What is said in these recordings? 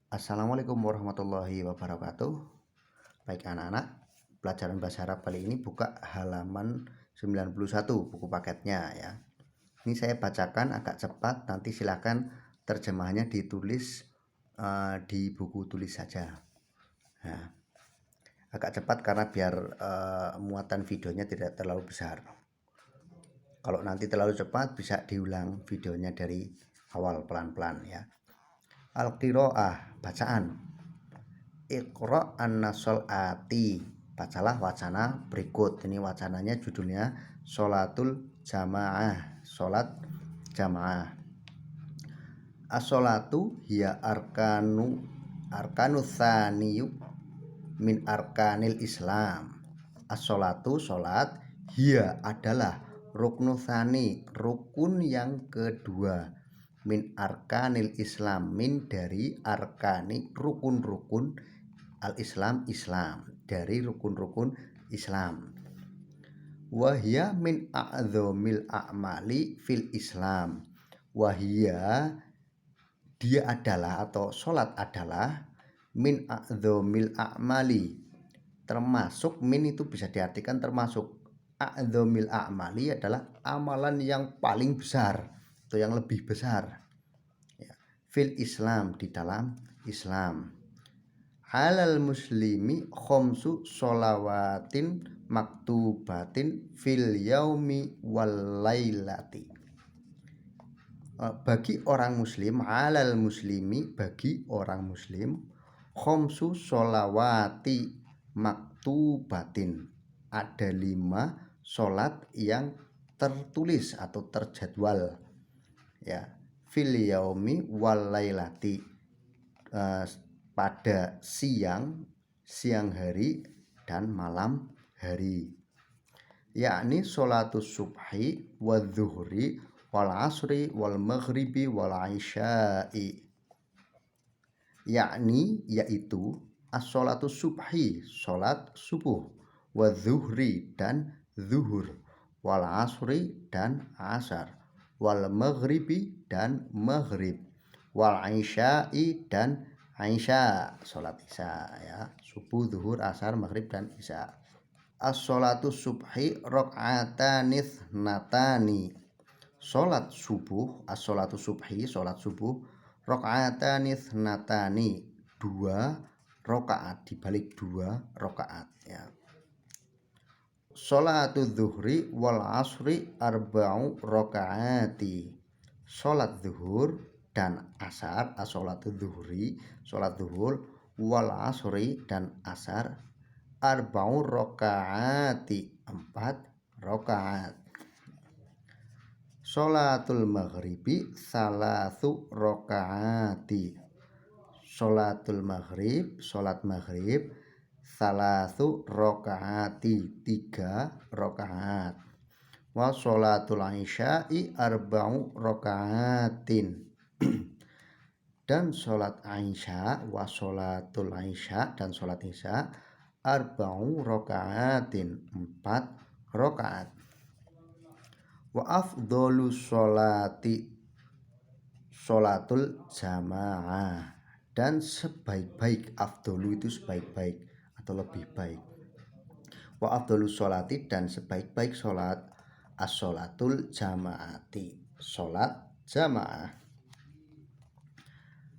Assalamualaikum warahmatullahi wabarakatuh. Baik anak-anak, pelajaran bahasa Arab kali ini buka halaman 91 buku paketnya ya. Ini saya bacakan agak cepat, nanti silakan terjemahannya ditulis di buku tulis saja. Nah, agak cepat karena biar muatan videonya tidak terlalu besar. Kalau nanti terlalu cepat bisa diulang videonya dari awal pelan-pelan ya. Al-qiraah, bacaan. Iqra an-nasolati, bacalah wacana berikut. Ini wacananya judulnya sholatul jamaah, sholat jamaah. As-sholatu hiya arkanu tsaniyu min arkanil Islam. As-sholatu, sholat, hiya adalah ruknu tsani, rukun yang kedua, min arkanil Islam, min dari arkani, rukun-rukun, al-Islam, Islam, dari rukun-rukun Islam. Wahia min a'dzamil a'mali fil Islam. Wahia, dia adalah, atau sholat adalah, min a'dzamil a'mali, termasuk, min itu bisa diartikan termasuk, a'dzamil a'mali adalah amalan yang paling besar atau yang lebih besar ya. Fil Islam, di dalam Islam. Halal muslimi khomsu sholawatin maktubatin fil yaumi wal lailati. Bagi orang muslim, halal muslimi, bagi orang muslim, khomsu sholawati maktubatin, ada 5 sholat yang tertulis atau terjadwal ya, fil yaumi wal lailati, pada siang hari dan malam hari, yakni sholatus subhi wal zuhri wal asri wal maghribi wal isya'i, yakni yaitu as-sholatus subhi, sholat subuh, wal zuhri dan zuhur, wal asri dan asar, wal maghribi dan maghrib, wal isya'i dan isya, sholat isya ya, subuh, zuhur, asar, maghrib dan isya. As-sholatu subhi rok'atanith natani, sholat subuh, as-sholatu subhi, sholat subuh, rok'atanith natani, 2 rokaat, dibalik 2 rokaat ya. Sholatu zuhri wal asri arba'u rokaati, sholat zuhur dan asar, as-sholatu zuhri, sholat zuhur, wal asri dan asar, arba'u rokaati, 4 rokaat. Sholatul maghribi salasu rokaati, sholatul maghrib, sholat maghrib, salasu rokaati, 3 rokaat. Wa sholatul isya'i arba'u rokaatin, dan sholat isya, wa sholatul isya, dan sholat isya, arba'u rokaatin, 4 rokaat. Wa afdolu sholati sholatul jamaah, dan sebaik-baik, afdolu itu sebaik-baik atau lebih baik, wa afdolu sholati, dan sebaik-baik sholat, as-sholatul jamaati, sholat jamaah.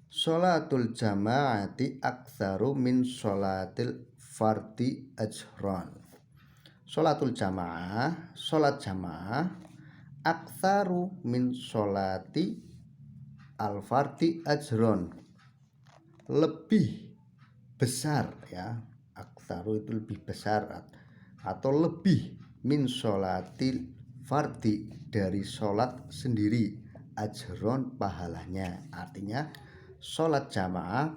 Sholatul jamaati aktsaru min sholatil fardi ajron. Sholatul jamaah, sholat jamaah, aktsaru min sholati al-fardi ajron, lebih besar ya, aktsaru itu lebih besar atau lebih, min sholatil fardi, dari sholat sendiri, ajron, pahalanya, artinya sholat jamaah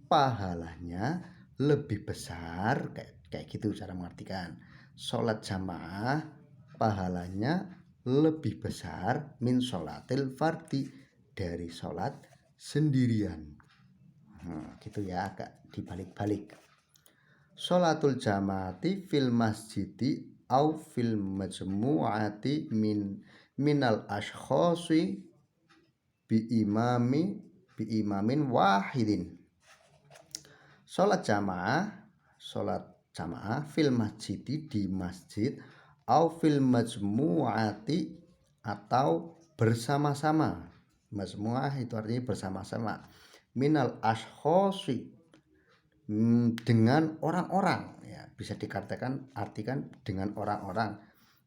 pahalanya lebih besar, kayak gitu cara mengartikan. Sholat jamaah pahalanya lebih besar, min sholatil fardi, dari sholat sendirian. Gitu ya, agak dibalik-balik. Sholatul jamaati fil masjidi au fil majmu'ati minal ashkhasi bi imamin wahidin. Sholat jamaah fil masjid di masjid, au fil majmu'ati atau bersama-sama. Majmu'ah itu artinya bersama-sama. Minal ashkhosi, dengan orang-orang, ya bisa dikatakan artikan dengan orang-orang,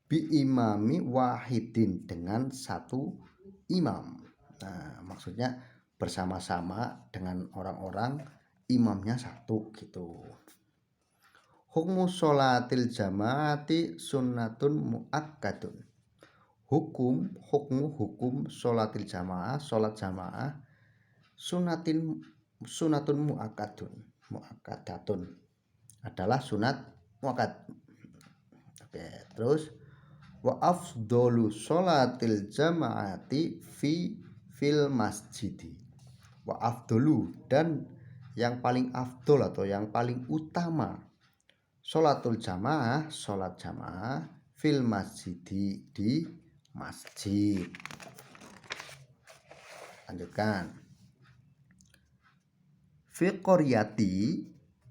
bi imami wahidin, dengan satu imam. Nah, maksudnya bersama-sama dengan orang-orang, imamnya satu gitu. Hukmu sholatil jamaati sunnatun muakkadun. Hukum sholatil jamaah, sholat jamaah, sunatun muakkadatun adalah sunat muakkad. Oke, terus wa afdolu sholatil jamaati fil masjidi. Wa afdolu, dan yang paling afdol atau yang paling utama, sholatul jamaah, sholat jamaah, fil masjidi, di masjid. Lanjutkan. Fi qaryati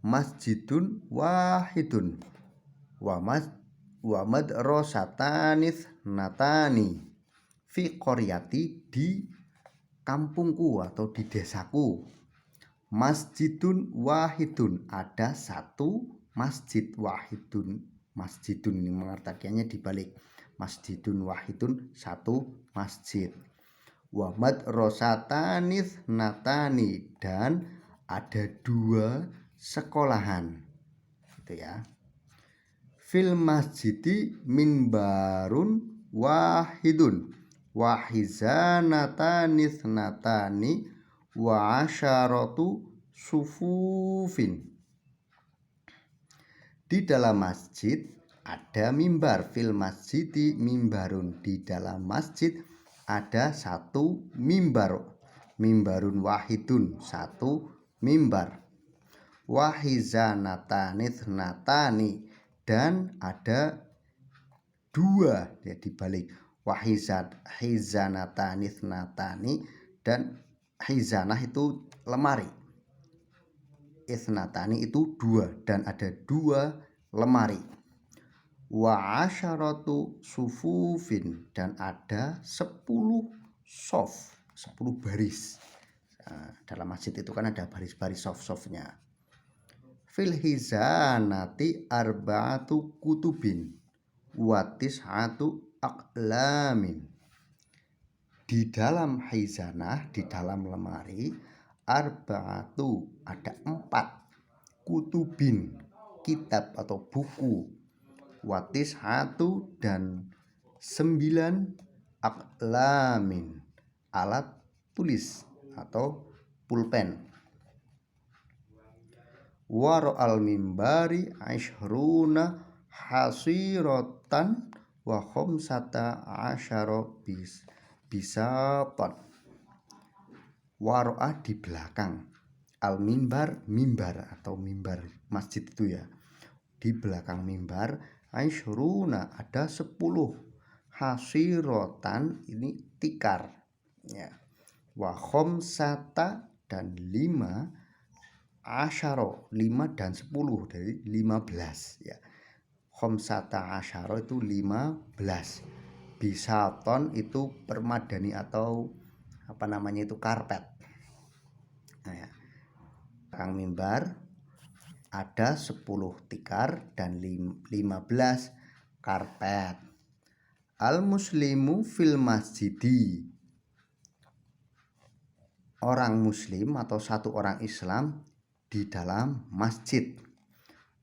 masjidun wahidun wa madrasatanith natani. Fi qaryati, di kampungku atau di desaku, masjidun wahidun, ada satu masjid. Masjidun ini mengartikannya dibalik, masjidun wahidun, satu masjid. Wa madrasatanith natani, dan ada dua sekolahan, gitu ya. Fil masjidi minbarun wahidun wa hizanatanith natani wa asyaratu sufufin. Di dalam masjid ada mimbar. Fil masjidi mimbarun, di dalam masjid ada satu mimbar. Mimbarun wahidun, satu mimbar. Wahizanatanith natani, dan ada dua, ya dibalik, wahizanatanith natani, dan hizanah itu lemari, ithnatani itu dua, dan ada dua lemari. Wa asyaratu sufufin, dan ada 10 sof, 10 baris. Nah, dalam masjid itu kan ada baris-baris sof-sofnya. Fil hizanati arba'atu kutubin wa tis'atu aqlamin. Di dalam hizanah, di dalam lemari, arba'atu, ada 4, kutubin, kitab atau buku, wa tis'atu, dan 9, aqlamin, alat tulis atau pulpen. Waro al mimbari ashruna hasirotan wa khomsata asyaro bisaton. Waro'ah, di belakang, al mimbar, mimbar atau mimbar masjid itu ya, di belakang mimbar, ashruna, ada 10, hasirotan, ini tikar ya, wa khomsata, dan 5, asyaro, 5 dan 10, dari 15 ya. Khomsata asyaro itu 15. Bisaton itu permadani atau apa namanya itu, karpet. Nah ya, belakang mimbar ada 10 tikar dan 15 karpet. Al muslimu fil masjidi, orang muslim atau satu orang Islam di dalam masjid.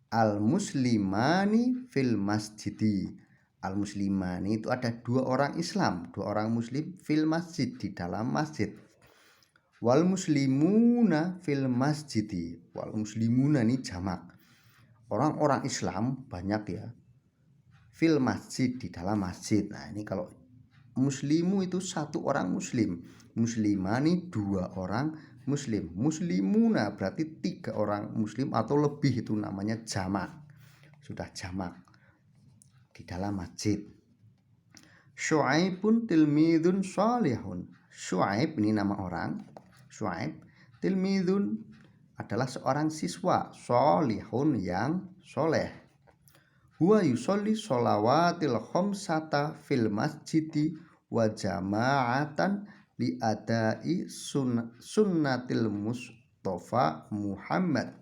Al muslimani fil masjidi, al muslimani itu ada 2 orang Islam, 2 orang muslim, fil masjid, di dalam masjid. Wal muslimuna fil masjidi, wal muslimuna ini jamak, orang-orang Islam banyak ya, fil masjid, di dalam masjid. Nah ini kalau muslimu itu 1 orang muslim, muslimani 2 orang muslim, muslimuna berarti 3 orang muslim atau lebih, itu namanya jamak, sudah jamak di dalam masjid. Syu'aibun tilmidun sholihun, Syu'aib ini nama orang, Syu'aib, tilmidun adalah seorang siswa sholihun yang soleh. Huwa yusolli sholawatil khamsata fil masjidi wa jama'atan li adai sunnatil Mustafa Muhammad.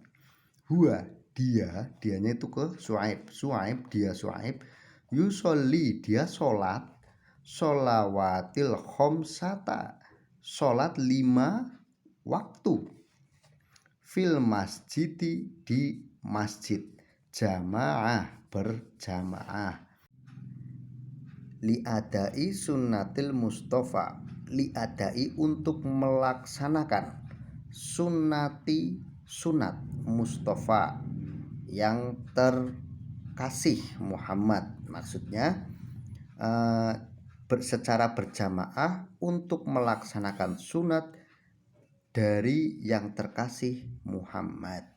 Huwa dianya itu ke Suaib yusolli dia sholat sholawatil khamsata sholat 5 waktu fil masjidi di masjid jamaah berjamaah liadai sunnatil Mustafa liadai untuk melaksanakan sunat Mustafa yang terkasih Muhammad, maksudnya secara berjamaah untuk melaksanakan sunat dari yang terkasih Muhammad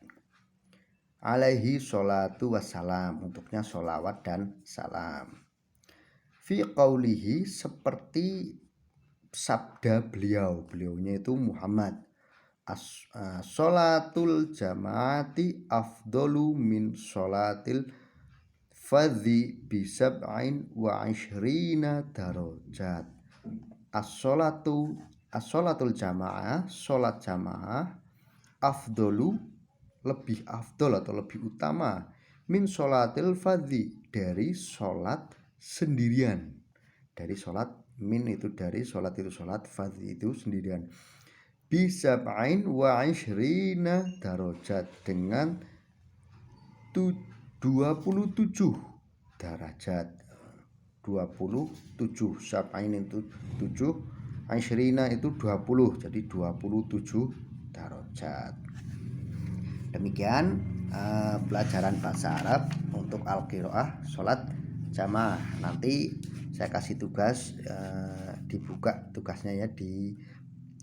alaihi sholatu wassalam, untuknya sholawat dan salam. Fi qaulihi, seperti sabda beliaunya itu Muhammad, sholatul jamaati afdolu min sholatil fadhi bisab'in wa ishrina darajat. As-sholatul jamaah, sholat jamaah, afdolu lebih afdol atau lebih utama, min sholatil fadhi dari sholat sendirian. Dari sholat, min itu dari sholat itu sholat, fadhi itu sendirian. Bisab'in wa ishrina darajat, dengan 27 derajat. 27, sab'in itu 7, ishrina itu 20, jadi 27 derajat. Demikian pelajaran bahasa Arab untuk al-qiraah sholat jamaah. Nanti saya kasih tugas, dibuka tugasnya ya di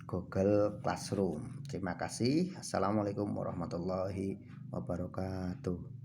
Google Classroom. Terima kasih. Assalamualaikum warahmatullahi wabarakatuh.